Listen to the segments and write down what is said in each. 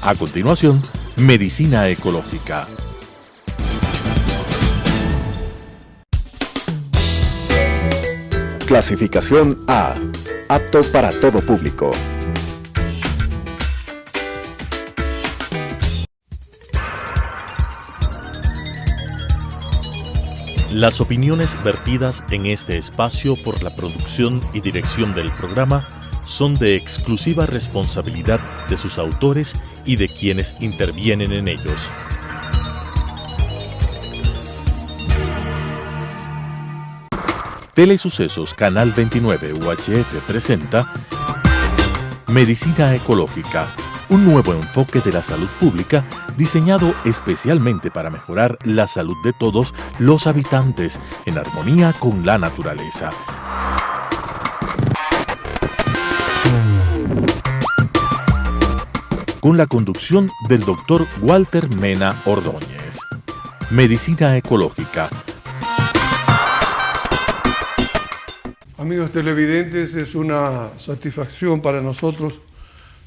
A continuación, Medicina Ecológica. Clasificación A. Apto para todo público. Las opiniones vertidas en este espacio por la producción y dirección del programa son de exclusiva responsabilidad de sus autores y de quienes intervienen en ellos. Telesucesos Canal 29 UHF presenta Medicina Ecológica, un nuevo enfoque de la salud pública diseñado especialmente para mejorar la salud de todos los habitantes en armonía con la naturaleza. Con la conducción del Dr. Walter Mena Ordóñez. Medicina Ecológica. Amigos televidentes, es una satisfacción para nosotros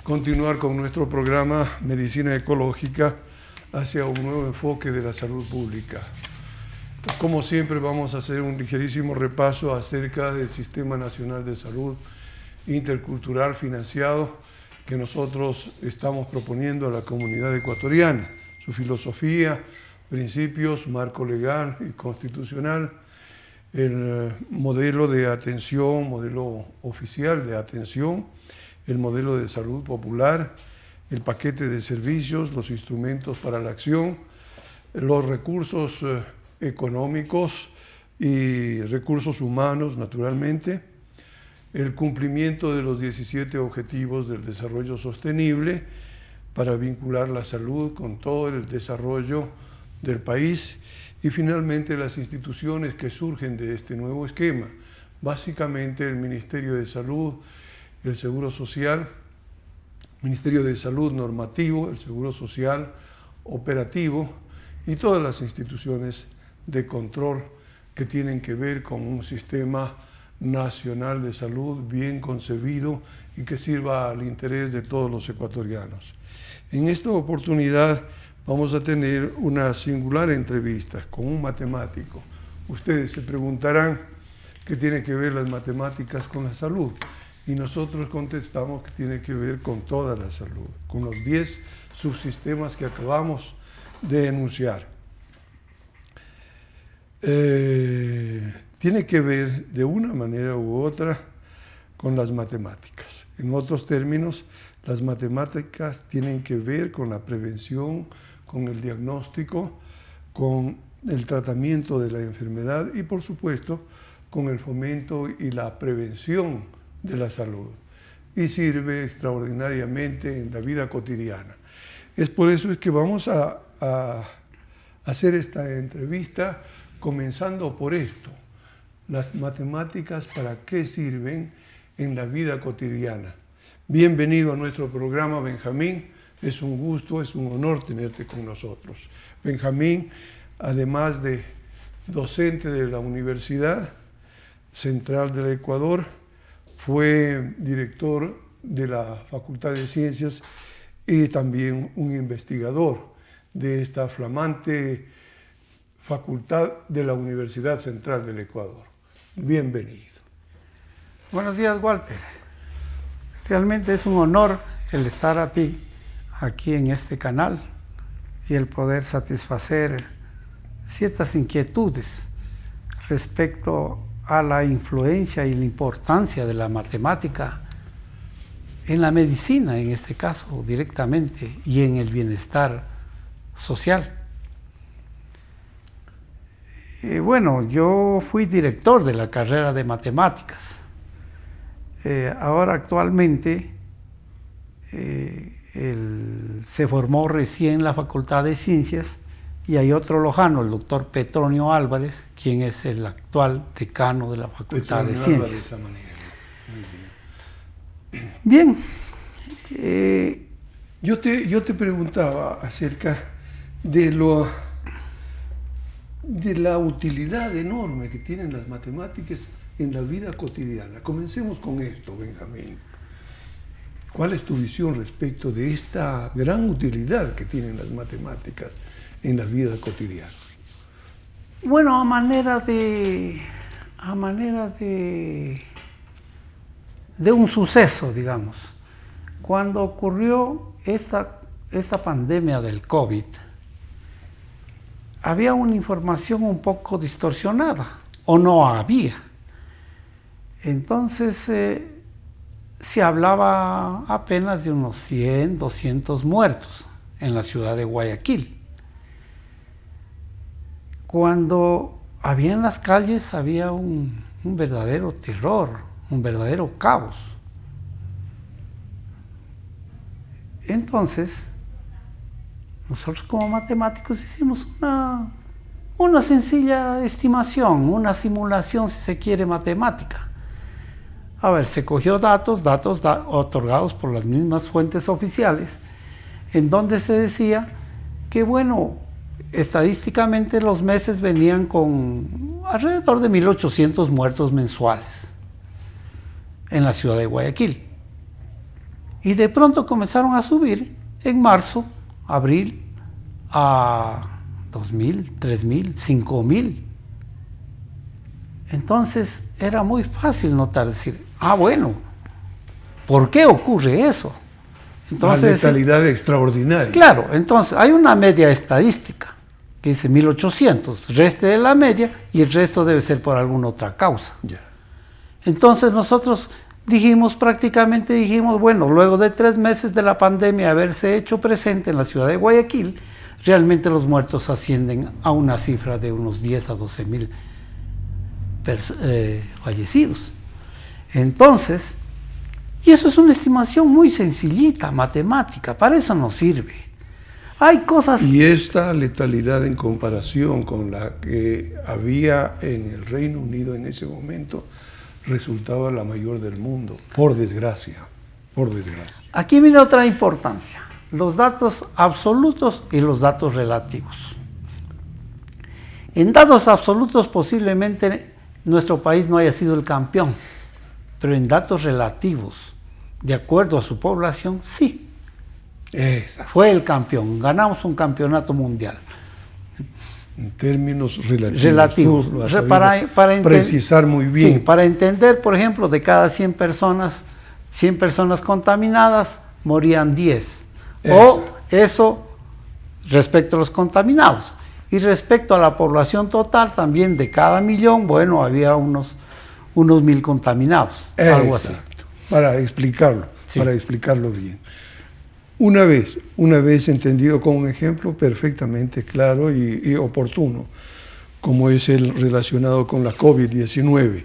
continuar con nuestro programa Medicina Ecológica hacia un nuevo enfoque de la salud pública. Como siempre, vamos a hacer un ligerísimo repaso acerca del Sistema Nacional de Salud Intercultural financiado que nosotros estamos proponiendo a la comunidad ecuatoriana, su filosofía, principios, marco legal y constitucional, el modelo de atención, modelo oficial de atención, el modelo de salud popular, el paquete de servicios, los instrumentos para la acción, los recursos económicos y recursos humanos, naturalmente, el cumplimiento de los 17 Objetivos del Desarrollo Sostenible para vincular la salud con todo el desarrollo del país y finalmente las instituciones que surgen de este nuevo esquema, básicamente el Ministerio de Salud, el Seguro Social, Ministerio de Salud normativo, el Seguro Social operativo y todas las instituciones de control que tienen que ver con un sistema nacional de salud bien concebido y que sirva al interés de todos los ecuatorianos. En esta oportunidad vamos a tener una singular entrevista con un matemático. Ustedes se preguntarán qué tiene que ver las matemáticas con la salud y nosotros contestamos que tiene que ver con toda la salud, con los 10 subsistemas que acabamos de enunciar. Tiene que ver de una manera u otra con las matemáticas. En otros términos, las matemáticas tienen que ver con la prevención, con el diagnóstico, con el tratamiento de la enfermedad y, por supuesto, con el fomento y la prevención de la salud. Y sirve extraordinariamente en la vida cotidiana. Es por eso es que vamos a hacer esta entrevista comenzando por esto. Las matemáticas, ¿para qué sirven en la vida cotidiana? Bienvenido a nuestro programa, Benjamín. Es un gusto, es un honor tenerte con nosotros. Benjamín, además de docente de la Universidad Central del Ecuador, fue director de la Facultad de Ciencias y también un investigador de esta flamante facultad de la Universidad Central del Ecuador. Bienvenido. Buenos días, Walter. Realmente es un honor el estar aquí en este canal y el poder satisfacer ciertas inquietudes respecto a la influencia y la importancia de la matemática en la medicina, en este caso, directamente, y en el bienestar social. Bueno, yo fui director de la carrera de matemáticas. Ahora actualmente se formó recién la Facultad de Ciencias y hay otro lojano, el doctor Petronio Álvarez, quien es el actual decano de la Facultad de Ciencias. Bien. Yo te preguntaba acerca de la utilidad enorme que tienen las matemáticas en la vida cotidiana. Comencemos con esto, Benjamín. ¿Cuál es tu visión respecto de esta gran utilidad que tienen las matemáticas en la vida cotidiana? Bueno, a manera de un suceso, digamos. Cuando ocurrió esta pandemia del COVID, había una información un poco distorsionada, o no había. Entonces, se hablaba apenas de unos 100, 200 muertos en la ciudad de Guayaquil. Cuando había en las calles, había un verdadero terror, un verdadero caos. Entonces, nosotros como matemáticos hicimos una sencilla estimación, una simulación, si se quiere, matemática. A ver, se cogió datos otorgados por las mismas fuentes oficiales, en donde se decía que, bueno, estadísticamente los meses venían con alrededor de 1.800 muertos mensuales en la ciudad de Guayaquil. Y de pronto comenzaron a subir en marzo, abril, a 2.000, 3.000, 5.000. Entonces era muy fácil notar, decir, bueno, ¿por qué ocurre eso? Entonces, una letalidad extraordinaria. Claro, entonces hay una media estadística que dice 1.800, reste de la media y el resto debe ser por alguna otra causa. Ya. Entonces nosotros prácticamente dijimos, bueno, luego de 3 meses de la pandemia haberse hecho presente en la ciudad de Guayaquil, realmente los muertos ascienden a una cifra de unos 10 a 12.000 fallecidos. Entonces, y eso es una estimación muy sencillita, matemática, para eso nos sirve. Hay cosas... Y esta letalidad en comparación con la que había en el Reino Unido en ese momento, resultaba la mayor del mundo, por desgracia, por desgracia. Aquí viene otra importancia, los datos absolutos y los datos relativos. En datos absolutos posiblemente nuestro país no haya sido el campeón, pero en datos relativos, de acuerdo a su población, sí. Exacto. Fue el campeón, ganamos un campeonato mundial. En términos relativos. Para precisar muy bien. Sí, para entender, por ejemplo, de cada 100 personas contaminadas, morían 10. O eso respecto a los contaminados. Y respecto a la población total, también de cada 1.000.000, bueno, había unos 1.000 contaminados. Algo así. Para explicarlo bien. Una vez entendido con un ejemplo perfectamente claro y oportuno, como es el relacionado con la COVID-19,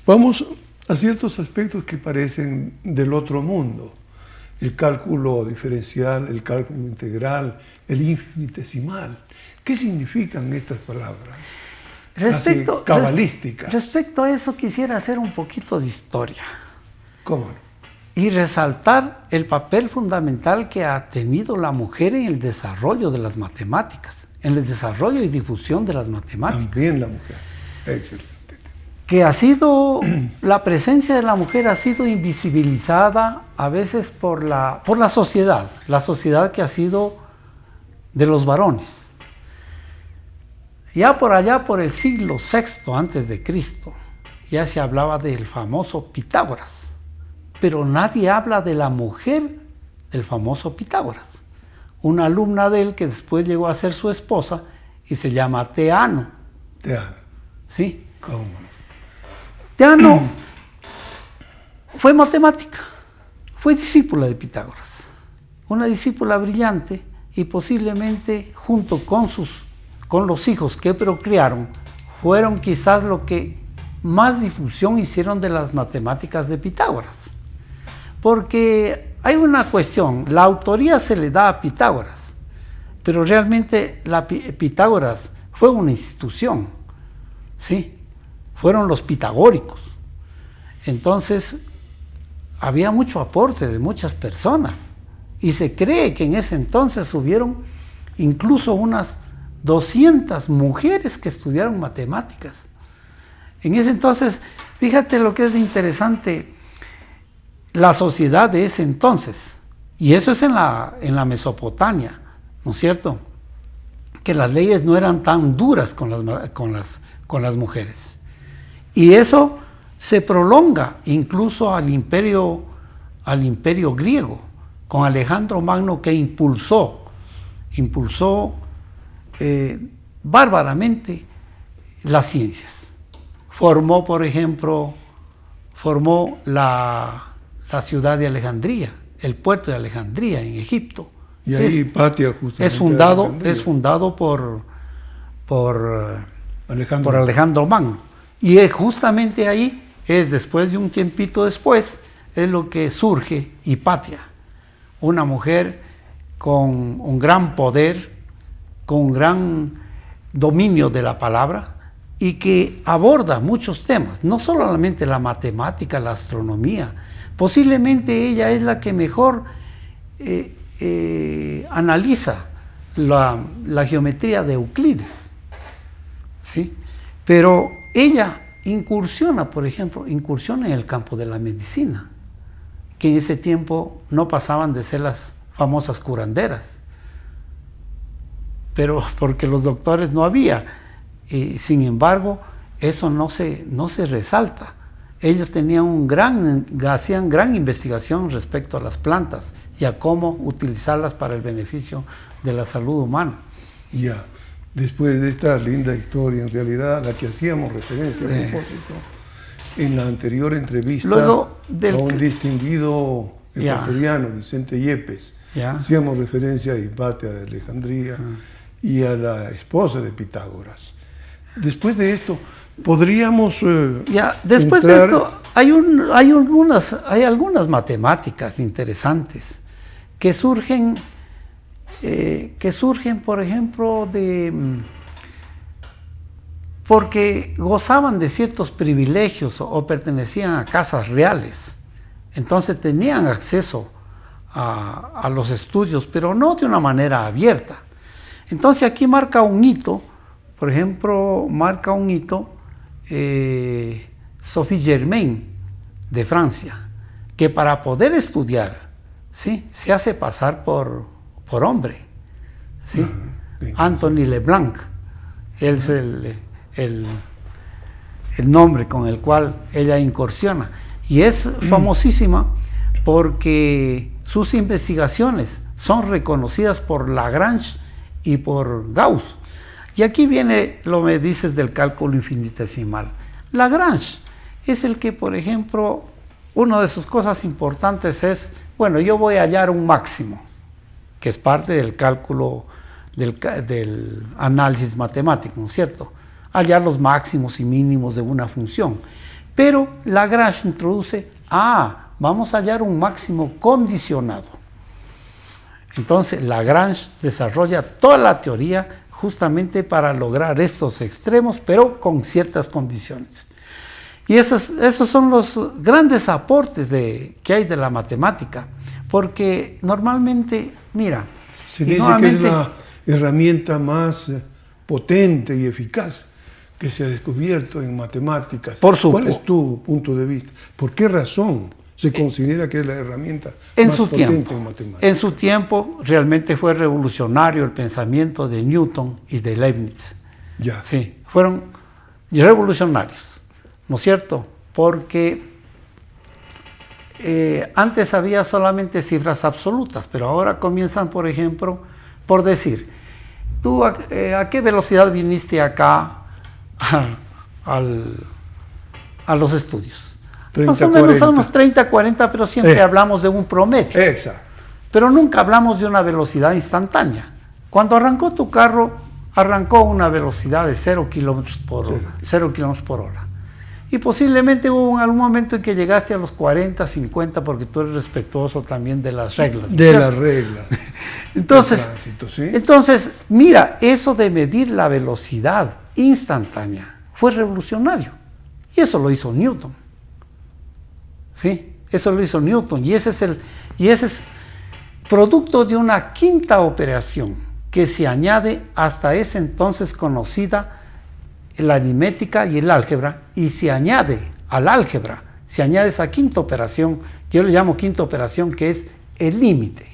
vamos a ciertos aspectos que parecen del otro mundo. El cálculo diferencial, el cálculo integral, el infinitesimal. ¿Qué significan estas palabras? Cabalísticas. Respecto a eso quisiera hacer un poquito de historia. ¿Cómo no? Y resaltar el papel fundamental que ha tenido la mujer en el desarrollo de las matemáticas, en el desarrollo y difusión de las matemáticas. También la mujer. Excelente. Que la presencia de la mujer ha sido invisibilizada a veces por la sociedad que ha sido de los varones. Ya por allá, por el siglo VI antes de Cristo, ya se hablaba del famoso Pitágoras. Pero nadie habla de la mujer del famoso Pitágoras. Una alumna de él que después llegó a ser su esposa y se llama Teano. Teano. ¿Sí? ¿Cómo? Teano fue matemática, fue discípula de Pitágoras. Una discípula brillante y posiblemente junto con los hijos que procrearon, fueron quizás lo que más difusión hicieron de las matemáticas de Pitágoras. Porque hay una cuestión, la autoría se le da a Pitágoras, pero realmente Pitágoras fue una institución, ¿sí? Fueron los pitagóricos. Entonces, había mucho aporte de muchas personas y se cree que en ese entonces hubieron incluso unas 200 mujeres que estudiaron matemáticas. En ese entonces, fíjate lo que es interesante. la sociedad de ese entonces, y eso es en la Mesopotamia, ¿no es cierto?, que las leyes no eran tan duras con las mujeres. Y eso se prolonga incluso al imperio griego, con Alejandro Magno, que impulsó bárbaramente las ciencias. Formó, por ejemplo, la ciudad de Alejandría, el puerto de Alejandría en Egipto. Y ahí Hipatia justamente es fundado por Alejandro Magno. Y es justamente ahí, después de un tiempito después, es lo que surge Hipatia, una mujer con un gran poder, con un gran dominio de la palabra, y que aborda muchos temas, no solamente la matemática, la astronomía. Posiblemente ella es la que mejor analiza la geometría de Euclides, ¿sí? Pero ella incursiona en el campo de la medicina, que en ese tiempo no pasaban de ser las famosas curanderas, pero porque los doctores no había. Sin embargo, eso no se resalta. Ellos hacían gran investigación respecto a las plantas y a cómo utilizarlas para el beneficio de la salud humana. Ya, después de esta linda historia, en realidad, a la que hacíamos referencia a propósito, en la anterior entrevista a un distinguido ecuatoriano, Vicente Yepes, hacíamos referencia a Hipatia de Alejandría y a la esposa de Pitágoras. Después de esto, podríamos después de esto hay algunas matemáticas interesantes que surgen, por ejemplo, porque gozaban de ciertos privilegios o pertenecían a casas reales. Entonces tenían acceso a los estudios, pero no de una manera abierta. Entonces aquí marca un hito. Por ejemplo, Sophie Germain de Francia, que para poder estudiar, ¿sí?, se hace pasar por hombre, ¿sí? Anthony Leblanc, él es el nombre con el cual ella incursiona. Y es famosísima porque sus investigaciones son reconocidas por Lagrange y por Gauss. Y aquí viene lo que dices del cálculo infinitesimal. Lagrange es el que, por ejemplo, una de sus cosas importantes es, yo voy a hallar un máximo, que es parte del cálculo del análisis matemático, ¿no es cierto? Hallar los máximos y mínimos de una función. Pero Lagrange introduce, vamos a hallar un máximo condicionado. Entonces Lagrange desarrolla toda la teoría justamente para lograr estos extremos, pero con ciertas condiciones. Y esos son los grandes aportes que hay de la matemática, porque normalmente, mira... Se dice que es la herramienta más potente y eficaz que se ha descubierto en matemáticas. Por supuesto. ¿Cuál es tu punto de vista? ¿Por qué razón se considera que es la herramienta más potente en matemáticas? En su tiempo realmente fue revolucionario el pensamiento de Newton y de Leibniz. Sí, fueron revolucionarios, ¿no es cierto? Porque antes había solamente cifras absolutas, pero ahora comienzan, por ejemplo, por decir, ¿tú a qué velocidad viniste acá a los estudios? 30, más o menos 40. a unos 30, 40, pero siempre hablamos de un promedio. Exacto. Pero nunca hablamos de una velocidad instantánea. Cuando arrancó tu carro, arrancó a una velocidad de 0 kilómetros por hora. Y posiblemente hubo algún momento en que llegaste a los 40, 50, porque tú eres respetuoso también de las reglas. De las reglas. Entonces, tránsito, ¿sí? Entonces, mira, eso de medir la velocidad instantánea fue revolucionario. Y eso lo hizo Newton. ¿Sí? Eso lo hizo Newton. Y ese es producto de una quinta operación que se añade hasta ese entonces conocida la aritmética y el álgebra, y se añade al álgebra si añades a quinta operación, yo le llamo quinta operación, que es el límite.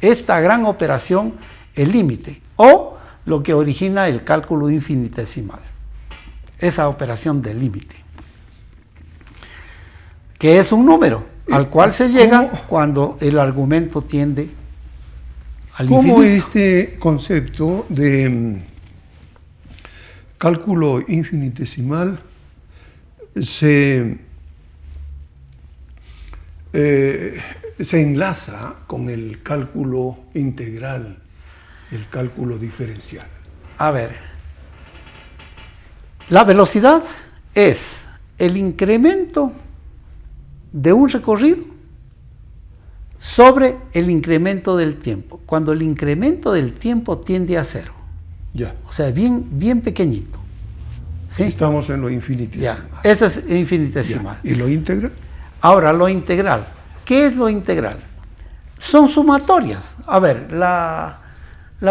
Esta gran operación, el límite, o lo que origina el cálculo infinitesimal. Esa operación del límite, que es un número al cual se llega cuando el argumento tiende al infinito. ¿Cómo este concepto de cálculo infinitesimal se enlaza con el cálculo integral, el cálculo diferencial? A ver, la velocidad es el incremento de un recorrido sobre el incremento del tiempo, cuando el incremento del tiempo tiende a cero. Ya. O sea, bien pequeñito. ¿Sí? Estamos en lo infinitesimal. Ya. Eso es infinitesimal. Ya. ¿Y lo integral? Ahora, lo integral. ¿Qué es lo integral? Son sumatorias. A ver, la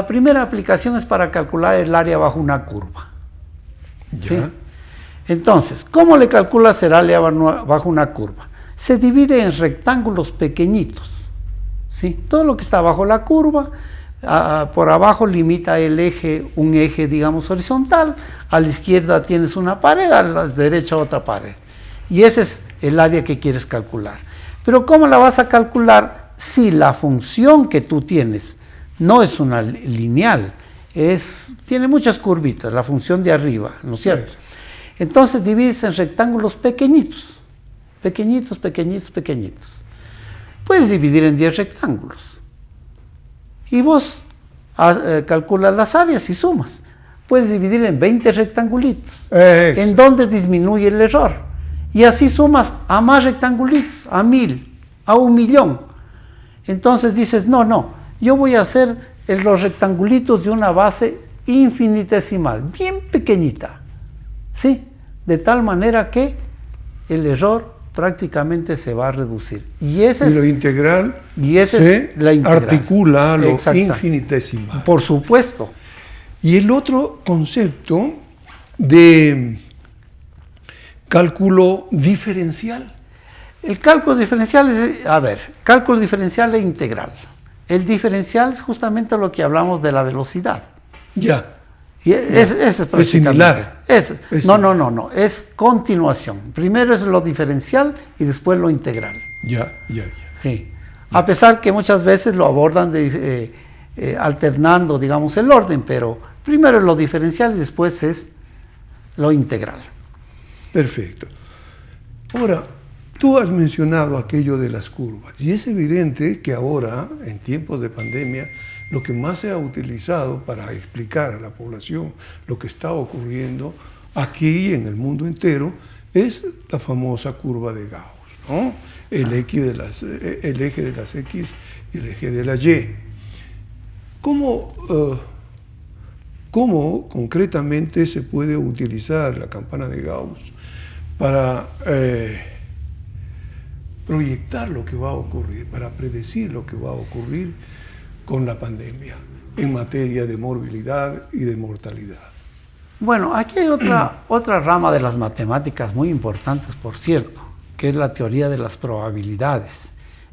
primera aplicación es para calcular el área bajo una curva. Ya. ¿Sí? Entonces, ¿cómo le calculas el área bajo una curva? Se divide en rectángulos pequeñitos. ¿Sí? Todo lo que está bajo la curva, por abajo limita el eje, un eje, digamos, horizontal. A la izquierda tienes una pared, a la derecha otra pared. Y ese es el área que quieres calcular. Pero ¿cómo la vas a calcular si la función que tú tienes no es una lineal? Tiene muchas curvitas, la función de arriba, ¿no es cierto? Sí. Entonces divides en rectángulos pequeñitos. Pequeñitos. Puedes dividir en 10 rectángulos. Y vos calculas las áreas y sumas. Puedes dividir en 20 rectangulitos. En donde disminuye el error. Y así sumas a más rectangulitos, a 1000, a 1.000.000. Entonces dices, no, yo voy a hacer los rectangulitos de una base infinitesimal, bien pequeñita. ¿Sí? De tal manera que el error prácticamente se va a reducir. Y lo integral se la integral. Articula lo infinitesimal. Por supuesto. Y el otro concepto de cálculo diferencial. El cálculo diferencial es, cálculo diferencial e integral. El diferencial es justamente lo que hablamos de la velocidad. Ya. Y es similar. No, es continuación. Primero es lo diferencial y después lo integral. Ya. Sí. A pesar que muchas veces lo abordan alternando, digamos, el orden, pero primero es lo diferencial y después es lo integral. Perfecto. Ahora, tú has mencionado aquello de las curvas y es evidente que ahora, en tiempos de pandemia, lo que más se ha utilizado para explicar a la población lo que está ocurriendo aquí y en el mundo entero es la famosa curva de Gauss, ¿no? El eje de las X y el eje de la Y. ¿Cómo concretamente se puede utilizar la campana de Gauss para proyectar lo que va a ocurrir, para predecir lo que va a ocurrir con la pandemia en materia de morbilidad y de mortalidad? Bueno, aquí hay otra rama de las matemáticas muy importantes, por cierto, que es la teoría de las probabilidades.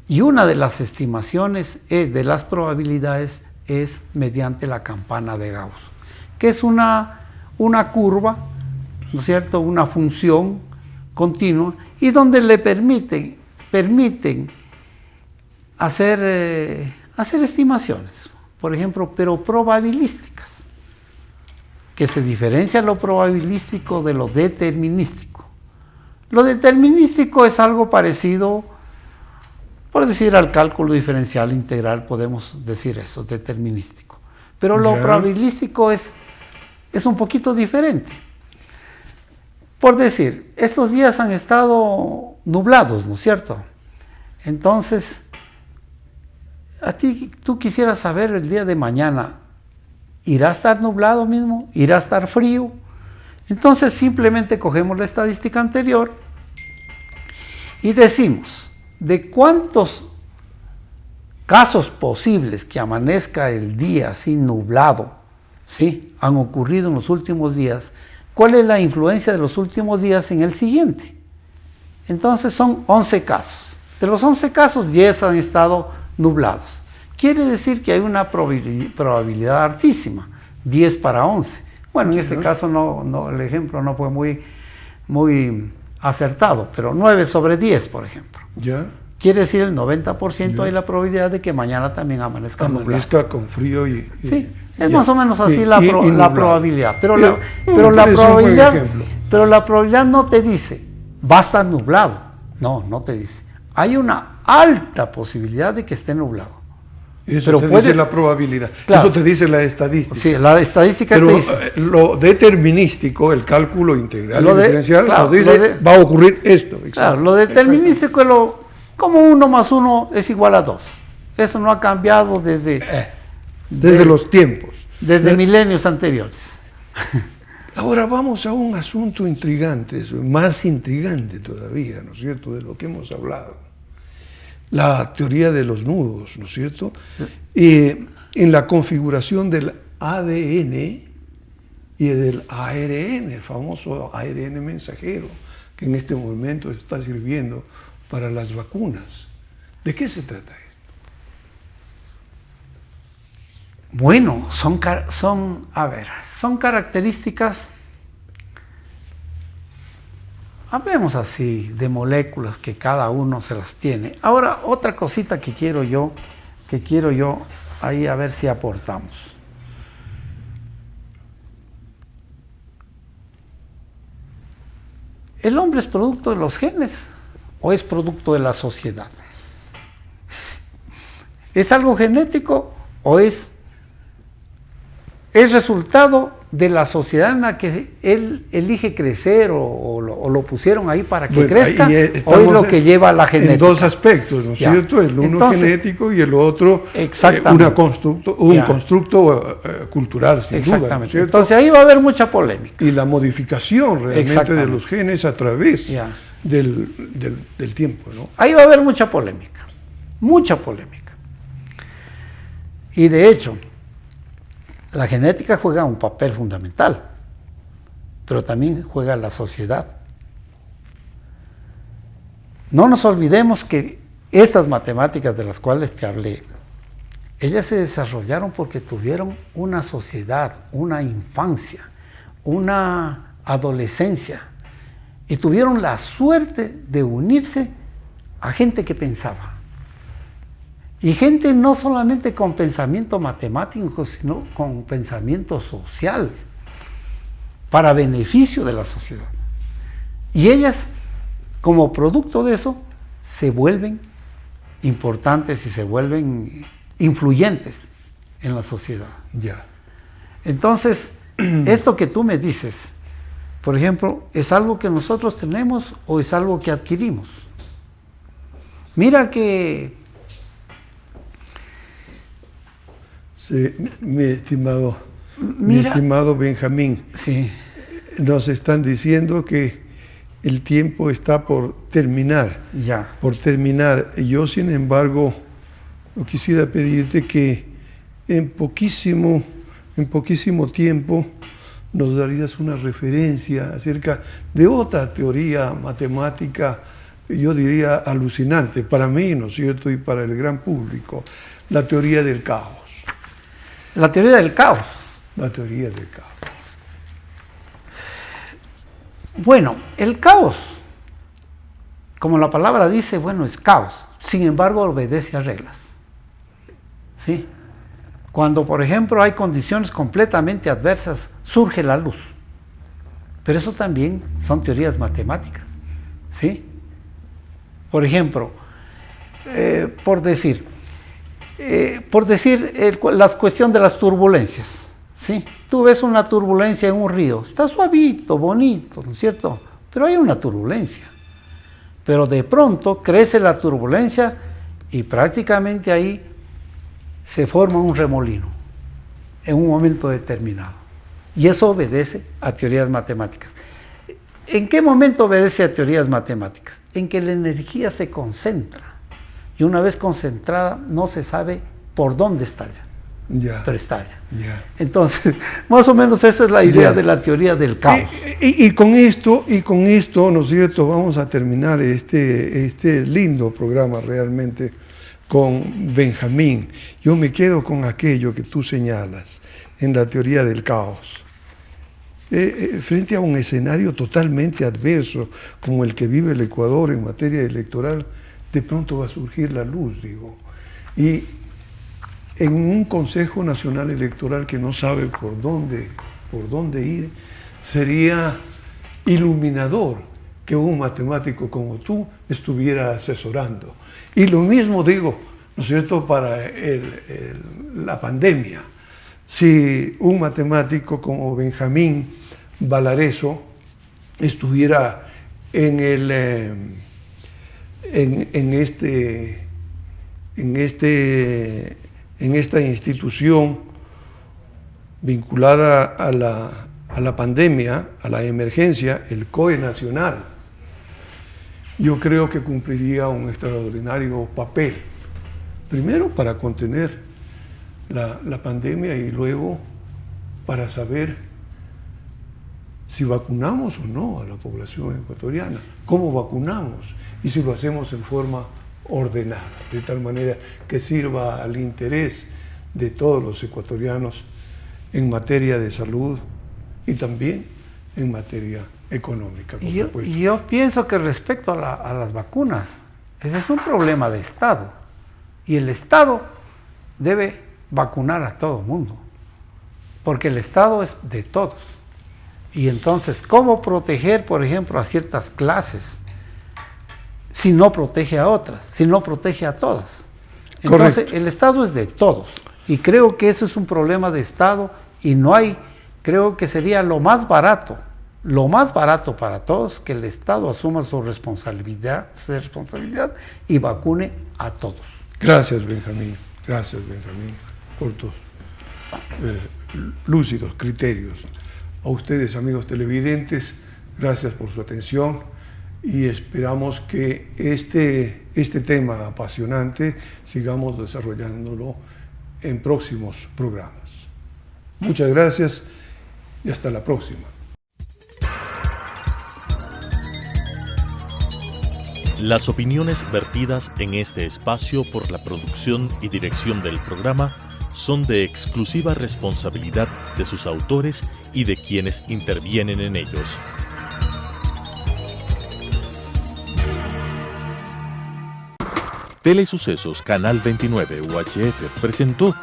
Y una de las estimaciones de las probabilidades es mediante la campana de Gauss, que es una curva, ¿no es cierto?, una función continua, y donde le permiten hacer estimaciones, por ejemplo, pero probabilísticas, que se diferencia lo probabilístico de lo determinístico. Lo determinístico es algo parecido, por decir, al cálculo diferencial integral, podemos decir eso, determinístico. Pero lo probabilístico es un poquito diferente. Por decir, estos días han estado nublados, ¿no es cierto? Entonces, tú quisieras saber el día de mañana, ¿irá a estar nublado mismo? ¿Irá a estar frío? Entonces simplemente cogemos la estadística anterior y decimos, ¿de cuántos casos posibles que amanezca el día así nublado, ¿sí?, han ocurrido en los últimos días? ¿Cuál es la influencia de los últimos días en el siguiente? Entonces son 11 casos. De los 11 casos, 10 han estado nublados. Quiere decir que hay una probabilidad altísima, 10 para 11. Bueno, en este caso el ejemplo no fue muy acertado, pero 9 sobre 10, por ejemplo. ¿Ya? Quiere decir el 90% hay la probabilidad de que mañana también amanezca nublado. Amanezca con frío sí, es más o menos así la probabilidad. Pero la probabilidad no te dice, va a estar nublado. No te dice. Hay una alta posibilidad de que esté nublado. Eso te dice la probabilidad. Claro. Eso te dice la estadística. Sí, la estadística te dice. Lo determinístico, el cálculo integral y diferencial, claro, nos dice, va a ocurrir esto. Claro, lo determinístico es como 1 más 1 es igual a 2. Eso no ha cambiado desde los tiempos. Desde milenios anteriores. Ahora vamos a un asunto intrigante, más intrigante todavía, ¿no es cierto?, de lo que hemos hablado. La teoría de los nudos, ¿no es cierto? En la configuración del ADN y del ARN, el famoso ARN mensajero, que en este momento está sirviendo para las vacunas. ¿De qué se trata esto? Bueno, son características, hablemos así, de moléculas que cada uno se las tiene. Ahora, otra cosita que quiero yo, ahí a ver si aportamos. ¿El hombre es producto de los genes o es producto de la sociedad? ¿Es algo genético o es resultado de la sociedad en la que él elige crecer o lo pusieron ahí para que crezca, o es lo que lleva a la genética? En dos aspectos, ¿no es cierto? El uno genético y el otro un constructo cultural, sin duda, ¿no es cierto? Entonces ahí va a haber mucha polémica. Y la modificación realmente de los genes a través del tiempo, ¿no? Ahí va a haber mucha polémica. Y de hecho, la genética juega un papel fundamental, pero también juega la sociedad. No nos olvidemos que estas matemáticas de las cuales te hablé, ellas se desarrollaron porque tuvieron una sociedad, una infancia, una adolescencia, y tuvieron la suerte de unirse a gente que pensaba. Y gente no solamente con pensamiento matemático, sino con pensamiento social, para beneficio de la sociedad. Y ellas, como producto de eso, se vuelven importantes y se vuelven influyentes en la sociedad. Ya. Entonces, esto que tú me dices, por ejemplo, ¿es algo que nosotros tenemos o es algo que adquirimos? Mira que... Sí, mi estimado Benjamín, sí, nos están diciendo que el tiempo está por terminar. Ya. Yo, sin embargo, quisiera pedirte que en poquísimo tiempo nos darías una referencia acerca de otra teoría matemática, yo diría alucinante, para mí, ¿no es cierto?, y para el gran público, la teoría del caos. La teoría del caos. La teoría del caos. Bueno, el caos, como la palabra dice, bueno, es caos. Sin embargo, obedece a reglas. ¿Sí? Cuando, por ejemplo, hay condiciones completamente adversas, surge la luz. Pero eso también son teorías matemáticas. ¿Sí? Por ejemplo, por decir la cuestión de las turbulencias, ¿sí? Tú ves una turbulencia en un río, está suavito, bonito, ¿no es cierto? Pero hay una turbulencia. Pero de pronto crece la turbulencia y prácticamente ahí se forma un remolino en un momento determinado. Y eso obedece a teorías matemáticas. ¿En qué momento obedece a teorías matemáticas? En que la energía se concentra. Y una vez concentrada, no se sabe por dónde estalla. Ya. pero estalla. Ya. Entonces, más o menos esa es la idea de la teoría del caos. Y con esto, ¿no es cierto? Vamos a terminar este lindo programa realmente con Benjamín. Yo me quedo con aquello que tú señalas en la teoría del caos. Frente a un escenario totalmente adverso como el que vive el Ecuador en materia electoral, de pronto va a surgir la luz, digo. Y en un Consejo Nacional Electoral que no sabe por dónde ir, sería iluminador que un matemático como tú estuviera asesorando. Y lo mismo digo, ¿no es cierto?, para la pandemia. Si un matemático como Benjamín Valareso estuviera en esta institución vinculada a la pandemia, a la emergencia, el COE nacional, yo creo que cumpliría un extraordinario papel. Primero para contener la pandemia y luego para saber si vacunamos o no a la población ecuatoriana, cómo vacunamos y si lo hacemos en forma ordenada, de tal manera que sirva al interés de todos los ecuatorianos en materia de salud y también en materia económica. Yo pienso que respecto a las vacunas, ese es un problema de Estado y el Estado debe vacunar a todo el mundo, porque el Estado es de todos. Y entonces, ¿cómo proteger, por ejemplo, a ciertas clases si no protege a otras, si no protege a todas? Entonces, correcto, el Estado es de todos. Y creo que eso es un problema de Estado y creo que sería lo más barato para todos que el Estado asuma su responsabilidad y vacune a todos. Gracias, Benjamín, por tus lúcidos criterios. A ustedes, amigos televidentes, gracias por su atención y esperamos que este tema apasionante sigamos desarrollándolo en próximos programas. Muchas gracias y hasta la próxima. Las opiniones vertidas en este espacio por la producción y dirección del programa son de exclusiva responsabilidad de sus autores y de quienes intervienen en ellos. Telesucesos Canal 29 UHF presentó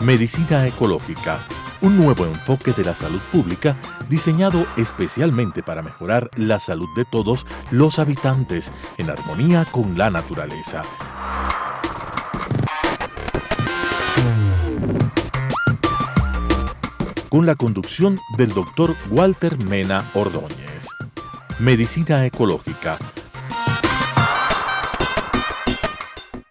Medicina Ecológica, un nuevo enfoque de la salud pública diseñado especialmente para mejorar la salud de todos los habitantes en armonía con la naturaleza. Con la conducción del Dr. Walter Mena Ordóñez. Medicina Ecológica,